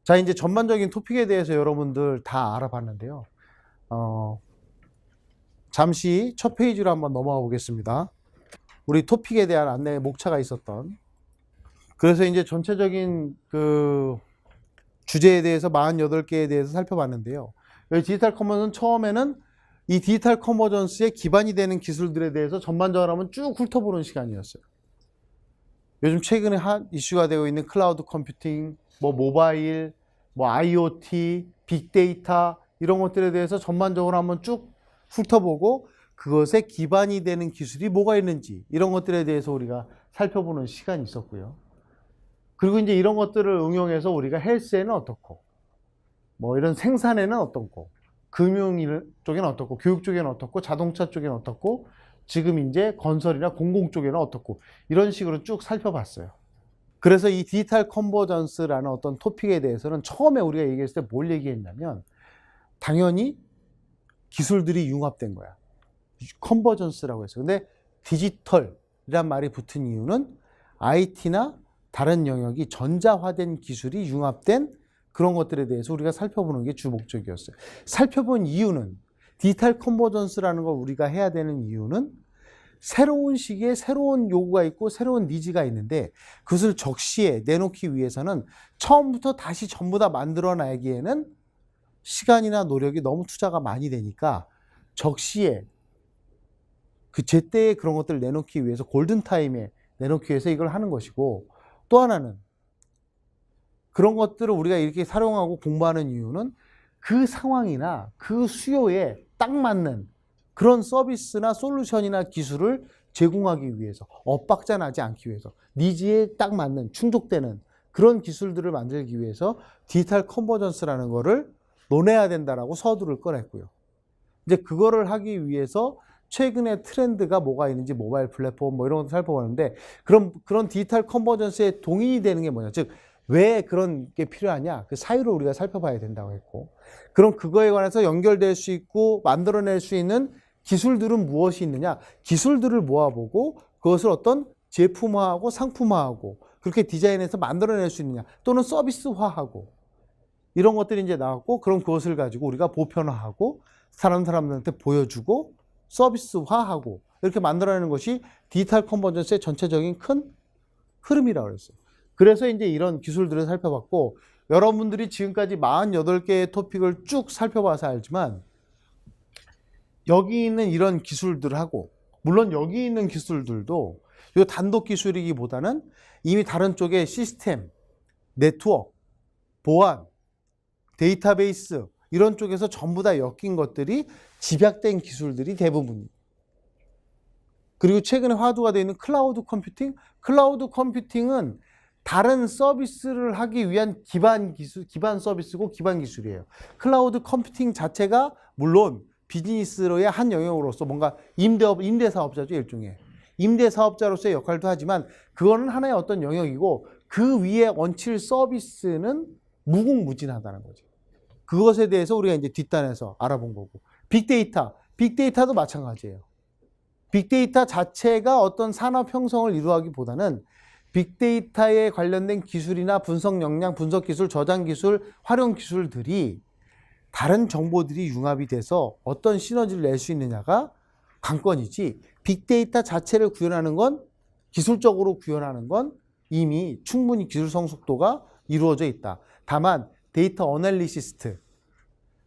자, 이제 전반적인 토픽에 대해서 여러분들 다 알아봤는데요. 잠시 첫 페이지로 한번 넘어가 보겠습니다. 우리 토픽에 대한 안내 목차가 있었던. 그래서 이제 전체적인 그 주제에 대해서 48개에 대해서 살펴봤는데요. 여기 디지털 컨버전은 처음에는 이 디지털 컨버전스의 기반이 되는 기술들에 대해서 전반적으로 한번 쭉 훑어보는 시간이었어요. 요즘 최근에 이슈가 되고 있는 클라우드 컴퓨팅, 뭐 모바일, 뭐 IoT, 빅데이터 이런 것들에 대해서 전반적으로 한번 쭉 훑어보고 그것에 기반이 되는 기술이 뭐가 있는지 이런 것들에 대해서 우리가 살펴보는 시간이 있었고요. 그리고 이제 이런 것들을 응용해서 우리가 헬스에는 어떻고, 뭐 이런 생산에는 어떻고, 금융 쪽에는 어떻고, 교육 쪽에는 어떻고, 자동차 쪽에는 어떻고, 지금 이제 건설이나 공공 쪽에는 어떻고, 이런 식으로 쭉 살펴봤어요. 그래서 이 디지털 컨버전스라는 어떤 토픽에 대해서는 처음에 우리가 얘기했을 때 뭘 얘기했냐면, 당연히 기술들이 융합된 거야. 컨버전스라고 했어요. 근데 디지털이란 말이 붙은 이유는 IT나 다른 영역이 전자화된 기술이 융합된 그런 것들에 대해서 우리가 살펴보는 게 주 목적이었어요. 살펴본 이유는 디지털 컨버전스라는 걸 우리가 해야 되는 이유는 새로운 시기에 새로운 요구가 있고 새로운 니즈가 있는데 그것을 적시에 내놓기 위해서는 처음부터 다시 전부 다 만들어내기에는 시간이나 노력이 너무 투자가 많이 되니까 적시에 그 제때에 그런 것들을 내놓기 위해서 골든타임에 내놓기 위해서 이걸 하는 것이고, 또 하나는 그런 것들을 우리가 이렇게 사용하고 공부하는 이유는 그 상황이나 그 수요에 딱 맞는 그런 서비스나 솔루션이나 기술을 제공하기 위해서, 엇박자 나지 않기 위해서, 니즈에 딱 맞는 충족되는 그런 기술들을 만들기 위해서 디지털 컨버전스라는 거를 논해야 된다라고 서두를 꺼냈고요. 이제 그거를 하기 위해서 최근에 트렌드가 뭐가 있는지 모바일 플랫폼 뭐 이런 것도 살펴보는데, 그런 디지털 컨버전스에 동의이 되는 게 뭐냐, 즉 왜 그런 게 필요하냐, 그 사유를 우리가 살펴봐야 된다고 했고, 그럼 그거에 관해서 연결될 수 있고 만들어낼 수 있는 기술들은 무엇이 있느냐, 기술들을 모아보고 그것을 어떤 제품화하고 상품화하고 그렇게 디자인해서 만들어낼 수 있느냐, 또는 서비스화하고 이런 것들이 이제 나왔고, 그럼 그것을 가지고 우리가 보편화하고 사람들한테 보여주고 서비스화하고 이렇게 만들어내는 것이 디지털 컨버전스의 전체적인 큰 흐름이라고 그랬어요. 그래서 이제 이런 기술들을 살펴봤고, 여러분들이 지금까지 48개의 토픽을 쭉 살펴봐서 알지만 여기 있는 이런 기술들하고, 물론 여기 있는 기술들도 이 단독 기술이기보다는 이미 다른 쪽에 시스템, 네트워크, 보안, 데이터베이스 이런 쪽에서 전부 다 엮인 것들이 집약된 기술들이 대부분입니다. 그리고 최근에 화두가 되어 있는 클라우드 컴퓨팅, 클라우드 컴퓨팅은 다른 서비스를 하기 위한 기반 기술, 기반 서비스고 기반 기술이에요. 클라우드 컴퓨팅 자체가 물론 비즈니스로의 한 영역으로서 뭔가 임대 사업자죠, 일종의. 임대 사업자로서의 역할도 하지만 그거는 하나의 어떤 영역이고, 그 위에 얹힐 서비스는 무궁무진하다는 거죠. 그것에 대해서 우리가 이제 뒷단에서 알아본 거고, 빅데이터도 마찬가지예요. 빅데이터 자체가 어떤 산업 형성을 이루하기보다는 빅데이터에 관련된 기술이나 분석 역량, 분석 기술, 저장 기술, 활용 기술들이 다른 정보들이 융합이 돼서 어떤 시너지를 낼 수 있느냐가 관건이지, 빅데이터 자체를 구현하는 건, 기술적으로 구현하는 건 이미 충분히 기술 성숙도가 이루어져 있다. 다만 데이터 어널리시스트,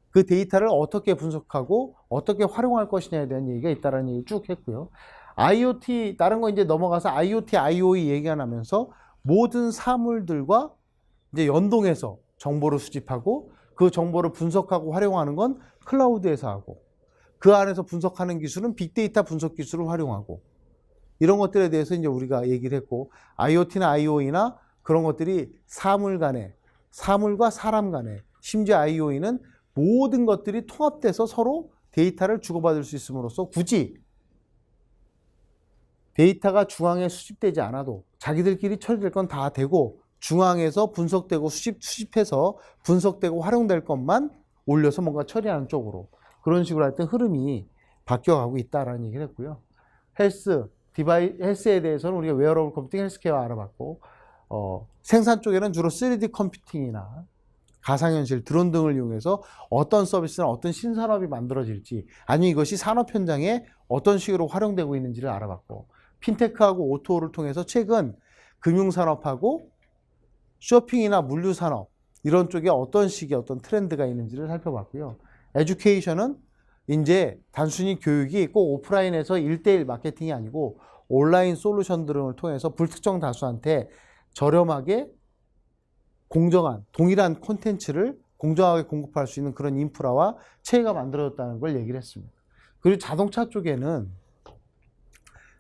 그 데이터를 어떻게 분석하고 어떻게 활용할 것이냐에 대한 얘기가 있다는 얘기 쭉 했고요. IoT, 다른 거 이제 넘어가서 IoT, IoE 얘기가 나면서 모든 사물들과 이제 연동해서 정보를 수집하고 그 정보를 분석하고 활용하는 건 클라우드에서 하고, 그 안에서 분석하는 기술은 빅데이터 분석 기술을 활용하고, 이런 것들에 대해서 이제 우리가 얘기를 했고, IoT나 IoE나 그런 것들이 사물 간에, 사물과 사람 간에, 심지어 IoE는 모든 것들이 통합돼서 서로 데이터를 주고받을 수 있음으로써 굳이 데이터가 중앙에 수집되지 않아도 자기들끼리 처리될 건 다 되고, 중앙에서 분석되고 수집해서 분석되고 활용될 것만 올려서 뭔가 처리하는 쪽으로, 그런 식으로 하여튼 흐름이 바뀌어가고 있다라는 얘기를 했고요. 헬스에 대해서는 우리가 웨어러블 컴퓨팅, 헬스케어 알아봤고, 생산 쪽에는 주로 3D 컴퓨팅이나 가상현실, 드론 등을 이용해서 어떤 서비스나 어떤 신산업이 만들어질지, 아니면 이것이 산업 현장에 어떤 식으로 활용되고 있는지를 알아봤고, 핀테크하고 오토를 통해서 최근 금융산업하고 쇼핑이나 물류산업 이런 쪽에 어떤 식의 어떤 트렌드가 있는지를 살펴봤고요. 에듀케이션은 이제 단순히 교육이 꼭 오프라인에서 1대1 마케팅이 아니고 온라인 솔루션 등을 통해서 불특정 다수한테 저렴하게 공정한 동일한 콘텐츠를 공정하게 공급할 수 있는 그런 인프라와 체계가 만들어졌다는 걸 얘기를 했습니다. 그리고 자동차 쪽에는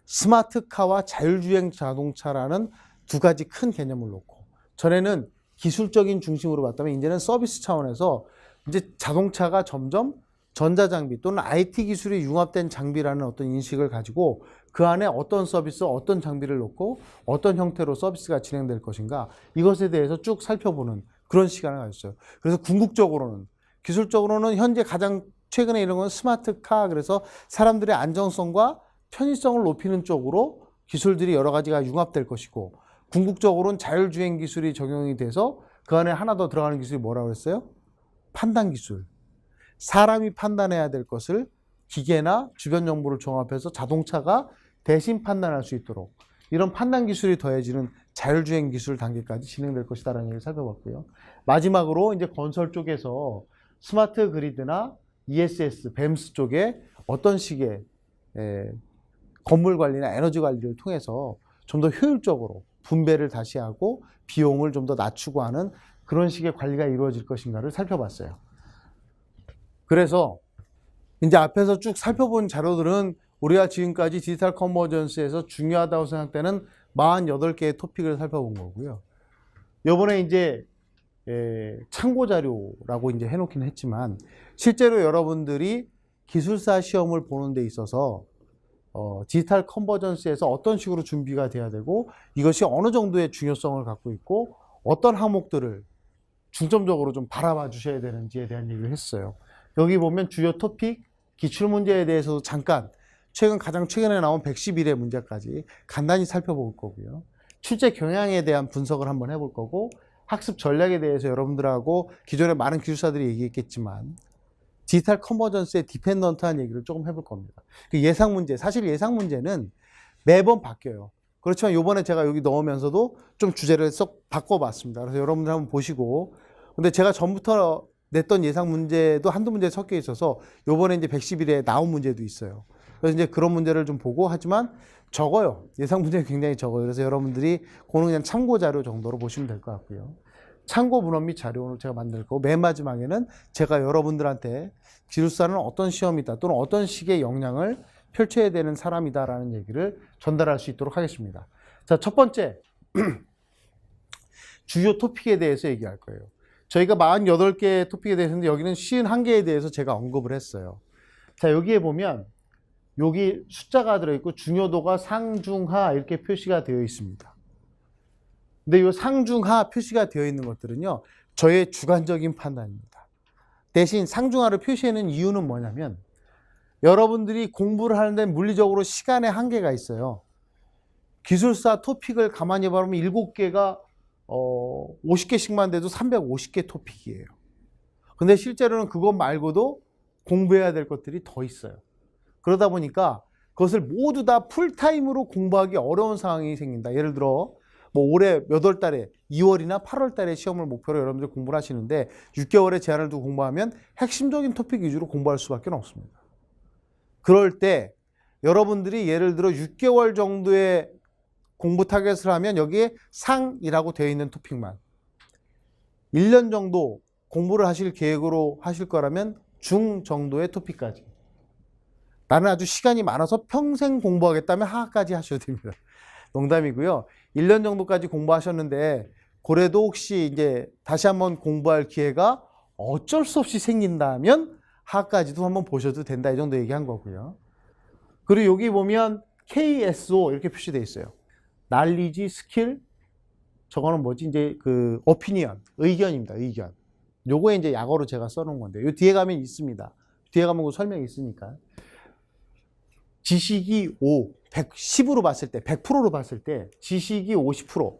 스마트카와 자율주행 자동차라는 두 가지 큰 개념을 놓고, 전에는 기술적인 중심으로 봤다면 이제는 서비스 차원에서 이제 자동차가 점점 전자장비 또는 IT 기술이 융합된 장비라는 어떤 인식을 가지고 그 안에 어떤 서비스, 어떤 장비를 놓고 어떤 형태로 서비스가 진행될 것인가, 이것에 대해서 쭉 살펴보는 그런 시간을 가졌어요. 그래서 궁극적으로는, 기술적으로는 현재 가장 최근에 이런 건 스마트카, 그래서 사람들의 안정성과 편의성을 높이는 쪽으로 기술들이 여러 가지가 융합될 것이고, 궁극적으로는 자율주행 기술이 적용이 돼서 그 안에 하나 더 들어가는 기술이 뭐라고 그랬어요? 판단 기술. 사람이 판단해야 될 것을 기계나 주변 정보를 종합해서 자동차가 대신 판단할 수 있도록, 이런 판단 기술이 더해지는 자율주행 기술 단계까지 진행될 것이다라는 얘기를 살펴봤고요. 마지막으로 이제 건설 쪽에서 스마트 그리드나 ESS, 뱀스 쪽에 어떤 식의 건물 관리나 에너지 관리를 통해서 좀 더 효율적으로 분배를 다시 하고 비용을 좀 더 낮추고 하는 그런 식의 관리가 이루어질 것인가를 살펴봤어요. 그래서 이제 앞에서 쭉 살펴본 자료들은 우리가 지금까지 디지털 컨버전스에서 중요하다고 생각되는 48개의 토픽을 살펴본 거고요. 요번에 이제 참고 자료라고 이제 해놓긴 했지만, 실제로 여러분들이 기술사 시험을 보는 데 있어서 디지털 컨버전스에서 어떤 식으로 준비가 돼야 되고, 이것이 어느 정도의 중요성을 갖고 있고 어떤 항목들을 중점적으로 좀 바라봐 주셔야 되는지에 대한 얘기를 했어요. 여기 보면 주요 토픽, 기출문제에 대해서도 잠깐, 가장 최근에 나온 111회 문제까지 간단히 살펴볼 거고요. 출제 경향에 대한 분석을 한번 해볼 거고, 학습 전략에 대해서 여러분들하고 기존에 많은 기술사들이 얘기했겠지만 디지털 컨버전스의 디펜던트한 얘기를 조금 해볼 겁니다. 그 예상 문제, 사실 예상 문제는 매번 바뀌어요. 그렇지만 요번에 제가 여기 넣으면서도 좀 주제를 쏙 바꿔봤습니다. 그래서 여러분들 한번 보시고, 근데 제가 전부터 냈던 예상 문제도 한두 문제 섞여 있어서 요번에 이제 111에 나온 문제도 있어요. 그래서 이제 그런 문제를 좀 보고, 하지만 적어요. 예상 문제가 굉장히 적어요. 그래서 여러분들이 그거는 그냥 참고 자료 정도로 보시면 될 것 같고요. 참고 문헌 및 자료를 제가 만들 거고, 맨 마지막에는 제가 여러분들한테 기술사는 어떤 시험이다 또는 어떤 식의 역량을 펼쳐야 되는 사람이다라는 얘기를 전달할 수 있도록 하겠습니다. 자, 첫 번째 주요 토픽에 대해서 얘기할 거예요. 저희가 48개 토픽에 대해서인데 여기는 51개에 대해서 제가 언급을 했어요. 자, 여기에 보면 여기 숫자가 들어있고 중요도가 상중하 이렇게 표시가 되어 있습니다. 근데 이 상중하 표시가 되어 있는 것들은요, 저의 주관적인 판단입니다. 대신 상중하를 표시하는 이유는 뭐냐면, 여러분들이 공부를 하는데 물리적으로 시간의 한계가 있어요. 기술사 토픽을 가만히 봐보면 7개가 50개씩만 돼도 350개 토픽이에요. 근데 실제로는 그것 말고도 공부해야 될 것들이 더 있어요. 그러다 보니까 그것을 모두 다 풀타임으로 공부하기 어려운 상황이 생긴다. 예를 들어 뭐 올해 몇 월 달에 2월이나 8월 달에 시험을 목표로 여러분들 공부를 하시는데 6개월의 제한을 두고 공부하면 핵심적인 토픽 위주로 공부할 수밖에 없습니다. 그럴 때 여러분들이 예를 들어 6개월 정도의 공부 타겟을 하면 여기에 상이라고 되어 있는 토픽만, 1년 정도 공부를 하실 계획으로 하실 거라면 중 정도의 토픽까지, 나는 아주 시간이 많아서 평생 공부하겠다면 하까지 하셔도 됩니다. 농담이고요. 1년 정도까지 공부하셨는데 고래도 혹시 이제 다시 한번 공부할 기회가 어쩔 수 없이 생긴다면 하까지도 한번 보셔도 된다, 이 정도 얘기한 거고요. 그리고 여기 보면 KSO 이렇게 표시되어 있어요. 날리지, 스킬, 저거는 뭐지? 이제 그 오피니언, 의견입니다. 의견. 요거에 이제 약어로 제가 써놓은 건데, 요 뒤에 가면 있습니다. 뒤에 가면 그 설명이 있으니까. 지식이 5, 10으로 봤을 때, 100%로 봤을 때, 지식이 50%,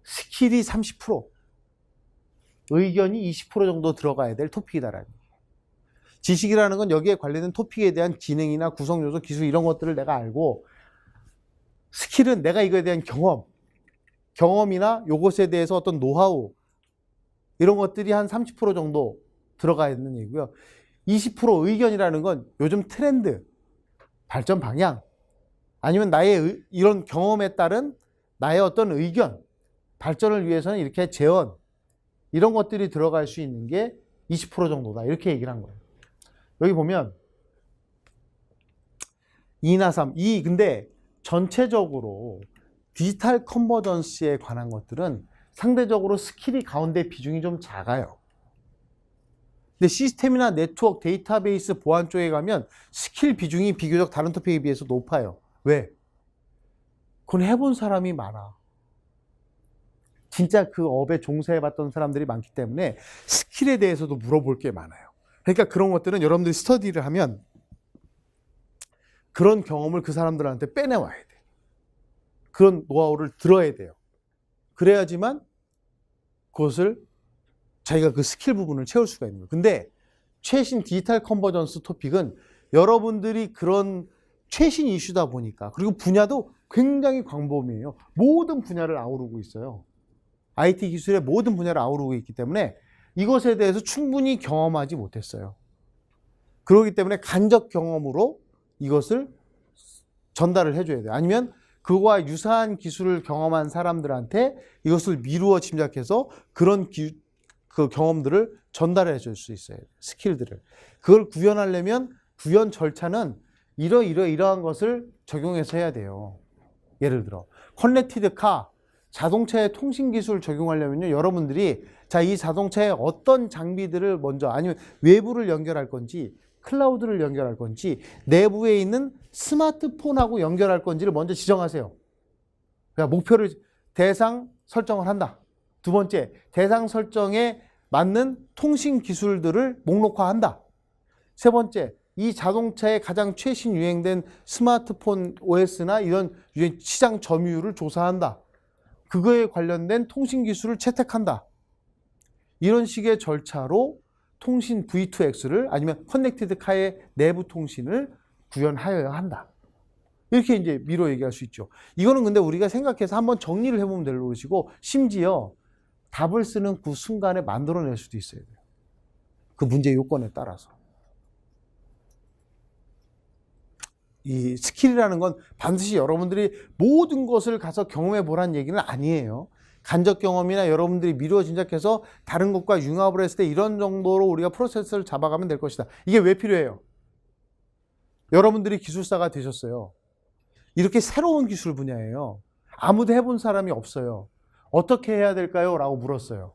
스킬이 30%, 의견이 20% 정도 들어가야 될 토픽이다라는 거예요. 지식이라는 건 여기에 관련된 토픽에 대한 기능이나 구성 요소, 기술 이런 것들을 내가 알고, 스킬은 내가 이거에 대한 경험이나 요것에 대해서 어떤 노하우 이런 것들이 한 30% 정도 들어가 있는 얘기고요. 20% 의견이라는 건 요즘 트렌드, 발전 방향, 아니면 나의 이런 경험에 따른 나의 어떤 의견, 발전을 위해서는 이렇게 재원, 이런 것들이 들어갈 수 있는 게 20% 정도다. 이렇게 얘기를 한 거예요. 여기 보면 2나 3, 근데 전체적으로 디지털 컨버전스에 관한 것들은 상대적으로 스킬이 가운데 비중이 좀 작아요. 근데 시스템이나 네트워크, 데이터베이스 보안 쪽에 가면 스킬 비중이 비교적 다른 토픽에 비해서 높아요. 왜? 그건 해본 사람이 많아. 진짜 그 업에 종사해봤던 사람들이 많기 때문에 스킬에 대해서도 물어볼 게 많아요. 그러니까 그런 것들은 여러분들이 스터디를 하면 그런 경험을 그 사람들한테 빼내와야 돼. 그런 노하우를 들어야 돼요. 그래야지만 그것을 자기가 그 스킬 부분을 채울 수가 있는 거예요. 근데 최신 디지털 컨버전스 토픽은 여러분들이 그런 최신 이슈다 보니까, 그리고 분야도 굉장히 광범위해요. 모든 분야를 아우르고 있어요. IT 기술의 모든 분야를 아우르고 있기 때문에 이것에 대해서 충분히 경험하지 못했어요. 그렇기 때문에 간접 경험으로 이것을 전달을 해줘야 돼요. 아니면 그거와 유사한 기술을 경험한 사람들한테 이것을 미루어 짐작해서 그런 그 경험들을 전달해 줄 수 있어요. 스킬들을. 그걸 구현하려면 구현 절차는 이러한 것을 적용해서 해야 돼요. 예를 들어 커넥티드 카, 자동차의 통신 기술을 적용하려면요, 여러분들이 이 자동차에 어떤 장비들을 먼저, 아니면 외부를 연결할 건지 클라우드를 연결할 건지 내부에 있는 스마트폰하고 연결할 건지를 먼저 지정하세요. 그러니까 목표를 대상 설정을 한다. 두 번째, 대상 설정에 맞는 통신 기술들을 목록화한다. 세 번째, 이 자동차의 가장 최신 유행된 스마트폰 OS나 이런 시장 점유율을 조사한다. 그거에 관련된 통신 기술을 채택한다. 이런 식의 절차로 통신 V2X를, 아니면 커넥티드 카의 내부 통신을 구현하여야 한다. 이렇게 이제 미뤄 얘기할 수 있죠. 이거는 근데 우리가 생각해서 한번 정리를 해보면 될 것이고, 심지어 답을 쓰는 그 순간에 만들어낼 수도 있어야 돼요. 그 문제 요건에 따라서. 이 스킬이라는 건 반드시 여러분들이 모든 것을 가서 경험해 보라는 얘기는 아니에요. 간접 경험이나 여러분들이 미루어 짐작해서 다른 것과 융합을 했을 때 이런 정도로 우리가 프로세스를 잡아가면 될 것이다. 이게 왜 필요해요? 여러분들이 기술사가 되셨어요. 이렇게 새로운 기술 분야예요. 아무도 해본 사람이 없어요. 어떻게 해야 될까요? 라고 물었어요.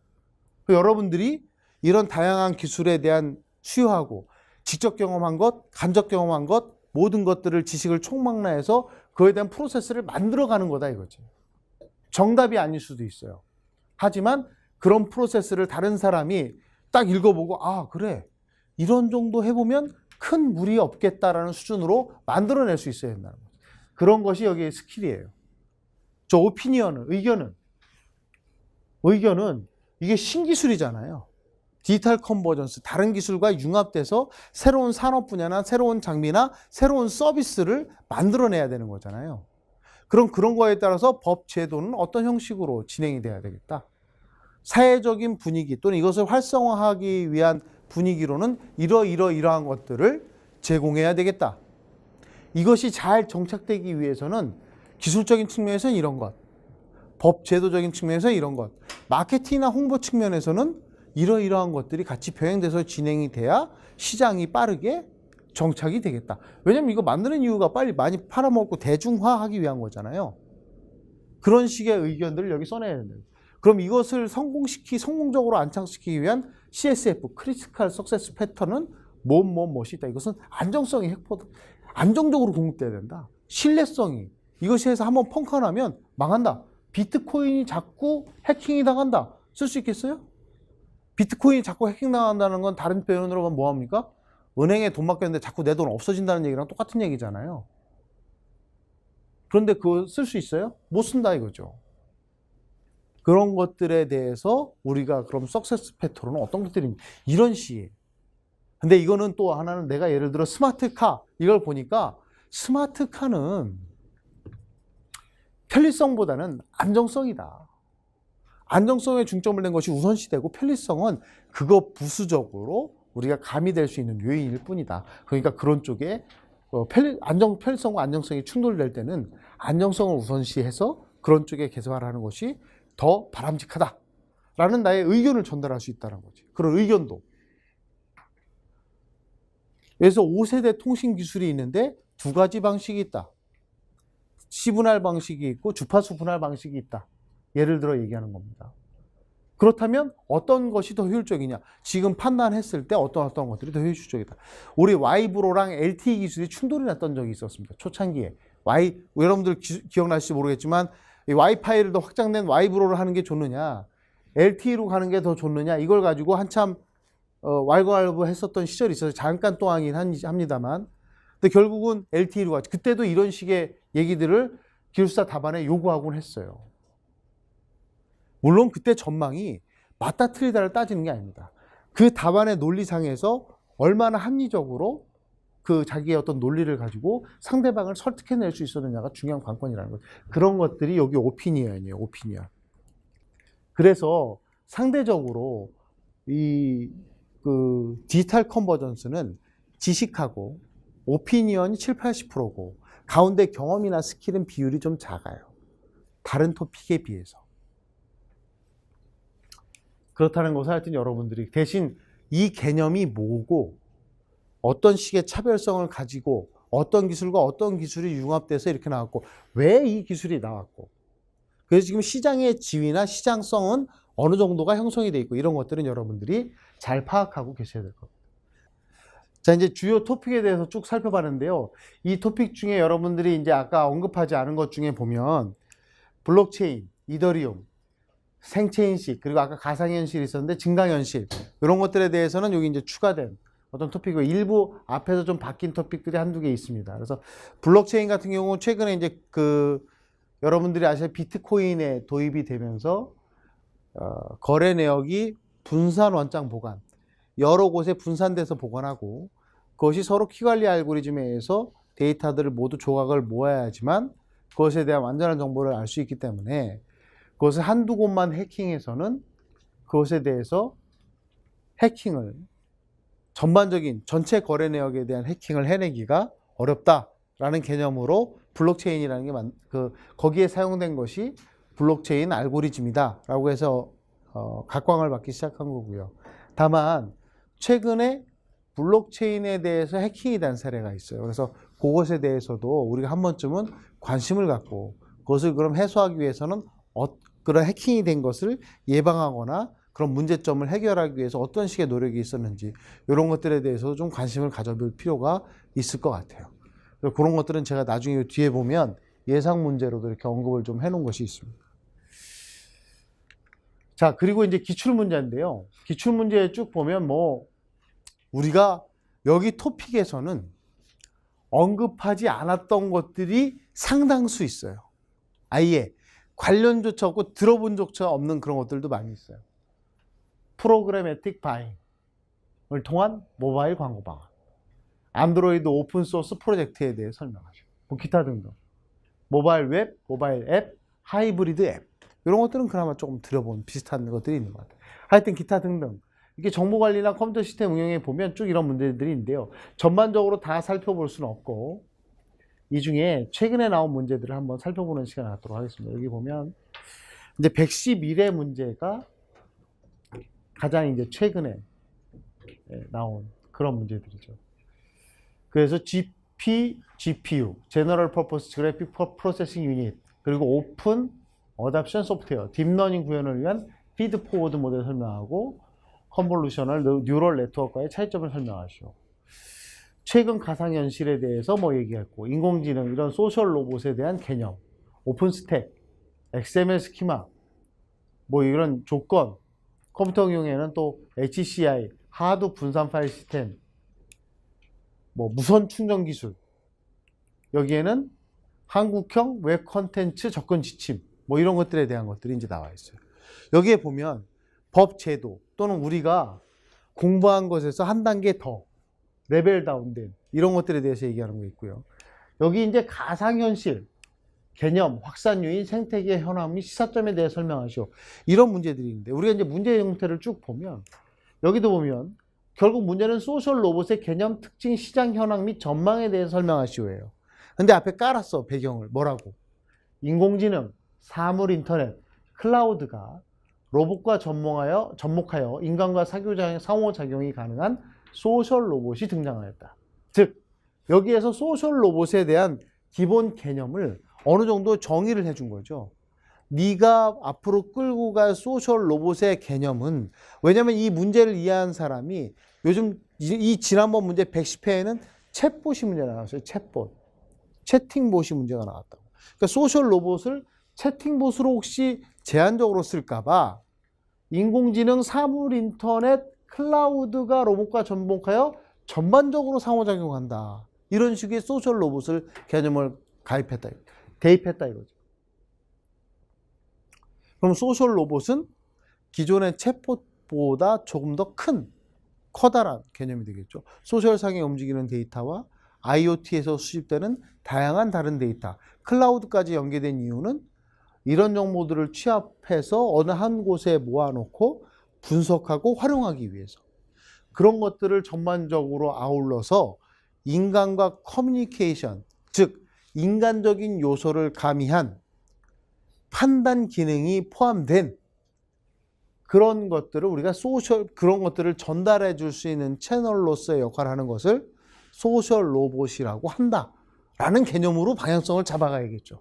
여러분들이 이런 다양한 기술에 대한 수요하고 직접 경험한 것, 간접 경험한 것, 모든 것들을 지식을 총망라해서 그에 대한 프로세스를 만들어가는 거다 이거지. 정답이 아닐 수도 있어요. 하지만 그런 프로세스를 다른 사람이 딱 읽어보고, 아 그래, 이런 정도 해보면 큰 무리 없겠다라는 수준으로 만들어낼 수 있어야 된다는 거죠. 그런 것이 여기의 스킬이에요. 저 오피니언은, 의견은 이게 신기술이잖아요. 디지털 컨버전스, 다른 기술과 융합돼서 새로운 산업 분야나 새로운 장비나 새로운 서비스를 만들어내야 되는 거잖아요. 그럼 그런 거에 따라서 법 제도는 어떤 형식으로 진행이 돼야 되겠다. 사회적인 분위기 또는 이것을 활성화하기 위한 분위기로는 이러한 것들을 제공해야 되겠다. 이것이 잘 정착되기 위해서는 기술적인 측면에서는 이런 것, 법 제도적인 측면에서 이런 것, 마케팅이나 홍보 측면에서는 이러한 것들이 같이 병행돼서 진행이 돼야 시장이 빠르게 정착이 되겠다. 왜냐면 이거 만드는 이유가 빨리 많이 팔아먹고 대중화하기 위한 거잖아요. 그런 식의 의견들을 여기 써내야 된다. 그럼 이것을 성공적으로 안착시키기 위한 CSF, 크리티컬 석세스 패턴은 무엇이 있다. 이것은 안정성이 안정적으로 공급돼야 된다. 신뢰성이. 이것이 해서 한번 펑크 나면 망한다. 비트코인이 자꾸 해킹이 당한다. 쓸 수 있겠어요? 비트코인이 자꾸 해킹 당한다는 건 다른 표현으로 하면 뭐합니까? 은행에 돈 맡겼는데 자꾸 내 돈 없어진다는 얘기랑 똑같은 얘기잖아요. 그런데 그거 쓸 수 있어요? 못 쓴다 이거죠. 그런 것들에 대해서 우리가 그럼 석세스 팩터로는 어떤 것들이 이런 식이에요. 근데 이거는 또 하나는 내가 예를 들어 스마트카 이걸 보니까 스마트카는 편리성보다는 안정성이다. 안정성에 중점을 낸 것이 우선시되고 편리성은 그거 부수적으로 우리가 가미될 수 있는 요인일 뿐이다. 그러니까 그런 쪽에 편리성과 안정성이 충돌될 때는 안정성을 우선시해서 그런 쪽에 개발하는 것이 더 바람직하다라는 나의 의견을 전달할 수 있다는 거지. 그런 의견도. 그래서 5세대 통신 기술이 있는데 두 가지 방식이 있다. 시분할 방식이 있고 주파수 분할 방식이 있다. 예를 들어 얘기하는 겁니다. 그렇다면 어떤 것이 더 효율적이냐? 지금 판단했을 때 어떤 것들이 더 효율적이다. 우리 Y브로랑 LTE 기술이 충돌이 났던 적이 있었습니다. 초창기에. 여러분들 기억나실지 모르겠지만 와이파이를 더 확장된 Y브로를 하는 게 좋느냐? LTE로 가는 게 더 좋느냐? 이걸 가지고 한참 왈가왈부 했었던 시절이 있어서 잠깐 동안이긴 합니다만 근데 결국은 LTE로 가죠. 그때도 이런 식의 얘기들을 기술사 답안에 요구하곤 했어요. 물론 그때 전망이 맞다 틀리다를 따지는 게 아닙니다. 그 답안의 논리상에서 얼마나 합리적으로 그 자기의 어떤 논리를 가지고 상대방을 설득해낼 수 있었느냐가 중요한 관건이라는 거죠. 그런 것들이 여기 오피니언이에요. 오피니언. 그래서 상대적으로 그 디지털 컨버전스는 지식하고 오피니언이 7, 80%고 가운데 경험이나 스킬은 비율이 좀 작아요. 다른 토픽에 비해서. 그렇다는 것을 하여튼 여러분들이 대신 이 개념이 뭐고 어떤 식의 차별성을 가지고 어떤 기술과 어떤 기술이 융합돼서 이렇게 나왔고 왜 이 기술이 나왔고 그래서 지금 시장의 지위나 시장성은 어느 정도가 형성이 돼 있고 이런 것들은 여러분들이 잘 파악하고 계셔야 될 겁니다. 자, 이제 주요 토픽에 대해서 쭉 살펴봤는데요. 이 토픽 중에 여러분들이 이제 아까 언급하지 않은 것 중에 보면 블록체인, 이더리움, 생체인식, 그리고 아까 가상현실이 있었는데 증강현실 이런 것들에 대해서는 여기 이제 추가된 어떤 토픽이고 일부 앞에서 좀 바뀐 토픽들이 한두 개 있습니다. 그래서 블록체인 같은 경우는 최근에 이제 여러분들이 아시는 비트코인에 도입이 되면서 거래 내역이 분산 원장 보관, 여러 곳에 분산돼서 보관하고 그것이 서로 키관리 알고리즘에 의해서 데이터들을 모두 조각을 모아야지만 그것에 대한 완전한 정보를 알 수 있기 때문에 그것을 한두 곳만 해킹해서는 그것에 대해서 해킹을 전반적인 전체 거래 내역에 대한 해킹을 해내기가 어렵다라는 개념으로 블록체인이라는 게 거기에 사용된 것이 블록체인 알고리즘이다라고 해서 각광을 받기 시작한 거고요. 다만 최근에 블록체인에 대해서 해킹이 된 사례가 있어요. 그래서 그것에 대해서도 우리가 한 번쯤은 관심을 갖고 그것을 그럼 해소하기 위해서는 그런 해킹이 된 것을 예방하거나 그런 문제점을 해결하기 위해서 어떤 식의 노력이 있었는지 이런 것들에 대해서 좀 관심을 가져볼 필요가 있을 것 같아요. 그런 것들은 제가 나중에 뒤에 보면 예상 문제로도 이렇게 언급을 좀 해놓은 것이 있습니다. 자, 그리고 이제 기출문제인데요. 기출문제에 쭉 보면 우리가 여기 토픽에서는 언급하지 않았던 것들이 상당수 있어요. 아예 관련조차 없고 들어본 적조차 없는 그런 것들도 많이 있어요. 프로그래매틱 바잉을 통한 모바일 광고 방안, 안드로이드 오픈소스 프로젝트에 대해 설명하시고 기타 등등 모바일 웹, 모바일 앱, 하이브리드 앱 이런 것들은 그나마 조금 들어본 비슷한 것들이 있는 것 같아요. 하여튼 기타 등등 이게 정보관리나 컴퓨터 시스템 운영에 보면 쭉 이런 문제들이 있는데요. 전반적으로 다 살펴볼 수는 없고 이 중에 최근에 나온 문제들을 한번 살펴보는 시간을 갖도록 하겠습니다. 여기 보면 이제 111의 문제가 가장 이제 최근에 나온 그런 문제들이죠. 그래서 GPU, General Purpose Graphic Processing Unit, 그리고 오픈 어답션 소프트웨어, 딥러닝 구현을 위한 피드 포워드 모델을 설명하고 컨볼루셔널 뉴럴 네트워크와의 차이점을 설명하시오. 최근 가상현실에 대해서 얘기했고, 인공지능, 이런 소셜 로봇에 대한 개념, 오픈 스택, XML 스키마, 이런 조건, 컴퓨터 응용에는 또 HCI, 하드 분산 파일 시스템, 무선 충전 기술, 여기에는 한국형 웹 컨텐츠 접근 지침, 이런 것들에 대한 것들이 이제 나와 있어요. 여기에 보면 법 제도 또는 우리가 공부한 것에서 한 단계 더 레벨 다운된 이런 것들에 대해서 얘기하는 거 있고요. 여기 이제 가상현실, 개념, 확산 요인, 생태계 현황 및 시사점에 대해 설명하시오. 이런 문제들이 있는데 우리가 이제 문제 형태를 쭉 보면 여기도 보면 결국 문제는 소셜 로봇의 개념, 특징, 시장 현황 및 전망에 대해 설명하시오예요. 근데 앞에 깔았어, 배경을. 뭐라고? 인공지능, 사물 인터넷, 클라우드가 로봇과 접목하여 인간과 상호작용이 가능한 소셜 로봇이 등장하였다. 즉 여기에서 소셜 로봇에 대한 기본 개념을 어느 정도 정의를 해준 거죠. 네가 앞으로 끌고 갈 소셜 로봇의 개념은, 왜냐면 이 문제를 이해한 사람이 요즘 이 지난번 문제 110회에는 챗봇이 문제가 나왔어요. 챗봇. 채팅봇이 문제가 나왔다고. 그러니까 소셜 로봇을 채팅봇으로 혹시 제한적으로 쓸까봐 인공지능, 사물 인터넷, 클라우드가 로봇과 접목하여 전반적으로 상호작용한다. 이런 식의 소셜 로봇을 개념을 가입했다. 대입했다 이거죠. 그럼 소셜 로봇은 기존의 챗봇보다 조금 더 커다란 개념이 되겠죠. 소셜상에 움직이는 데이터와 IoT에서 수집되는 다양한 다른 데이터, 클라우드까지 연계된 이유는 이런 정보들을 취합해서 어느 한 곳에 모아놓고 분석하고 활용하기 위해서, 그런 것들을 전반적으로 아울러서 인간과 커뮤니케이션, 즉 인간적인 요소를 가미한 판단 기능이 포함된 그런 것들을 우리가 그런 것들을 전달해 줄 수 있는 채널로서의 역할을 하는 것을 소셜 로봇이라고 한다라는 개념으로 방향성을 잡아가야겠죠.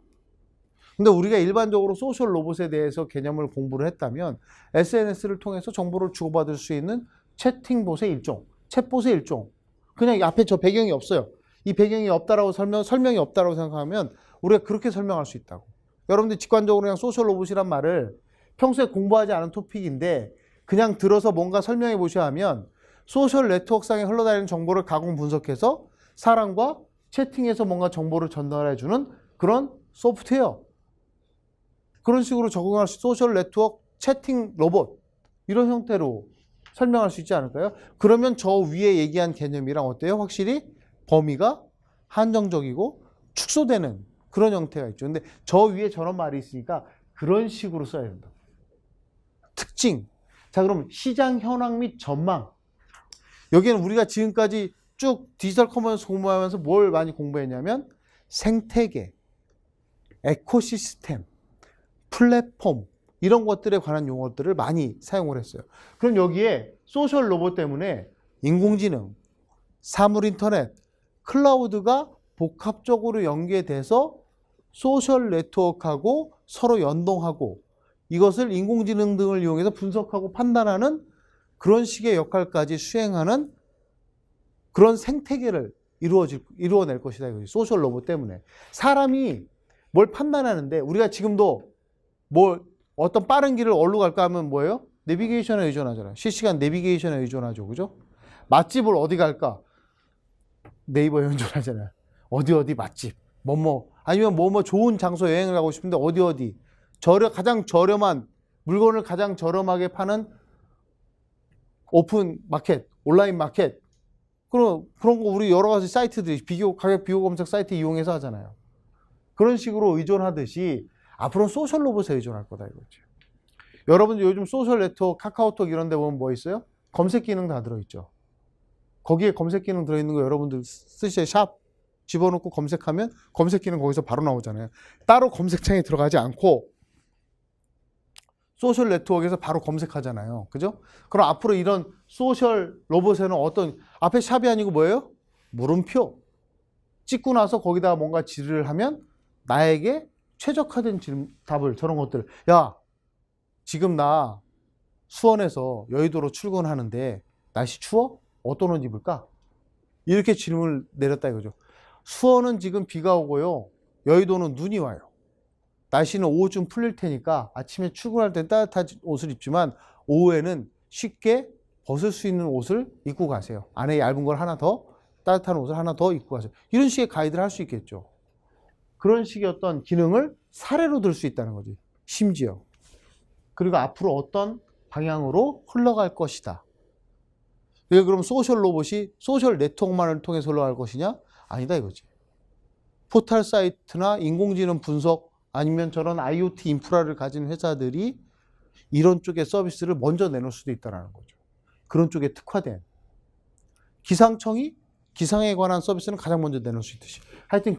근데 우리가 일반적으로 소셜 로봇에 대해서 개념을 공부를 했다면 SNS를 통해서 정보를 주고받을 수 있는 채팅봇의 일종, 챗봇의 일종, 그냥 앞에 저 배경이 없어요. 이 배경이 없다라고 설명이 없다라고 생각하면 우리가 그렇게 설명할 수 있다고. 여러분들 직관적으로 그냥 소셜 로봇이란 말을 평소에 공부하지 않은 토픽인데 그냥 들어서 뭔가 설명해 보셔야 하면 소셜 네트워크상에 흘러다니는 정보를 가공 분석해서 사람과 채팅해서 뭔가 정보를 전달해 주는 그런 소프트웨어, 그런 식으로 적응할 수, 소셜 네트워크 채팅 로봇, 이런 형태로 설명할 수 있지 않을까요? 그러면 저 위에 얘기한 개념이랑 어때요? 확실히 범위가 한정적이고 축소되는 그런 형태가 있죠. 근데 저 위에 저런 말이 있으니까 그런 식으로 써야 된다. 특징. 자, 그럼 시장 현황 및 전망. 여기는 우리가 지금까지 쭉 디지털 커머스 공부하면서 뭘 많이 공부했냐면 생태계, 에코시스템, 플랫폼, 이런 것들에 관한 용어들을 많이 사용을 했어요. 그럼 여기에 소셜 로봇 때문에 인공지능, 사물 인터넷, 클라우드가 복합적으로 연계돼서 소셜 네트워크하고 서로 연동하고 이것을 인공지능 등을 이용해서 분석하고 판단하는 그런 식의 역할까지 수행하는 그런 생태계를 이루어낼 것이다. 소셜 로봇 때문에. 사람이 뭘 판단하는데 우리가 지금도 어떤 빠른 길을 어디로 갈까 하면 뭐예요? 내비게이션에 의존하잖아요. 실시간 내비게이션에 의존하죠. 그죠? 맛집을 어디 갈까? 네이버에 의존하잖아요. 어디 맛집. 아니면 좋은 장소 여행을 가고 싶은데 어디. 가장 저렴한, 물건을 가장 저렴하게 파는 오픈 마켓, 온라인 마켓. 그런 거 우리 여러 가지 사이트들이 가격 비교 검색 사이트 이용해서 하잖아요. 그런 식으로 의존하듯이 앞으로는 소셜 로봇에 의존할 거다 이거죠. 여러분들 요즘 소셜 네트워크, 카카오톡 이런 데 보면 뭐 있어요? 검색 기능 다 들어있죠. 거기에 검색 기능 들어있는 거 여러분들 쓰시죠. 샵 집어넣고 검색하면 검색 기능 거기서 바로 나오잖아요. 따로 검색창에 들어가지 않고 소셜 네트워크에서 바로 검색하잖아요. 그죠? 그럼 앞으로 이런 소셜 로봇에는 어떤, 앞에 샵이 아니고 뭐예요? 물음표. 찍고 나서 거기다가 뭔가 질의를 하면 나에게 최적화된 답을, 저런 것들. 야, 지금 나 수원에서 여의도로 출근하는데 날씨 추워? 어떤 옷 입을까? 이렇게 질문을 내렸다 이거죠. 수원은 지금 비가 오고요. 여의도는 눈이 와요. 날씨는 오후쯤 풀릴 테니까 아침에 출근할 때 따뜻한 옷을 입지만 오후에는 쉽게 벗을 수 있는 옷을 입고 가세요. 안에 얇은 걸 하나 더, 따뜻한 옷을 하나 더 입고 가세요. 이런 식의 가이드를 할 수 있겠죠. 그런 식의 어떤 기능을 사례로 들 수 있다는 거지. 심지어. 그리고 앞으로 어떤 방향으로 흘러갈 것이다. 이게 그럼 소셜 로봇이 소셜 네트워크만을 통해서 흘러갈 것이냐? 아니다 이거지. 포털 사이트나 인공지능 분석 아니면 저런 IoT 인프라를 가진 회사들이 이런 쪽의 서비스를 먼저 내놓을 수도 있다는 거죠. 그런 쪽에 특화된. 기상청이 기상에 관한 서비스는 가장 먼저 내놓을 수 있듯이. 하여튼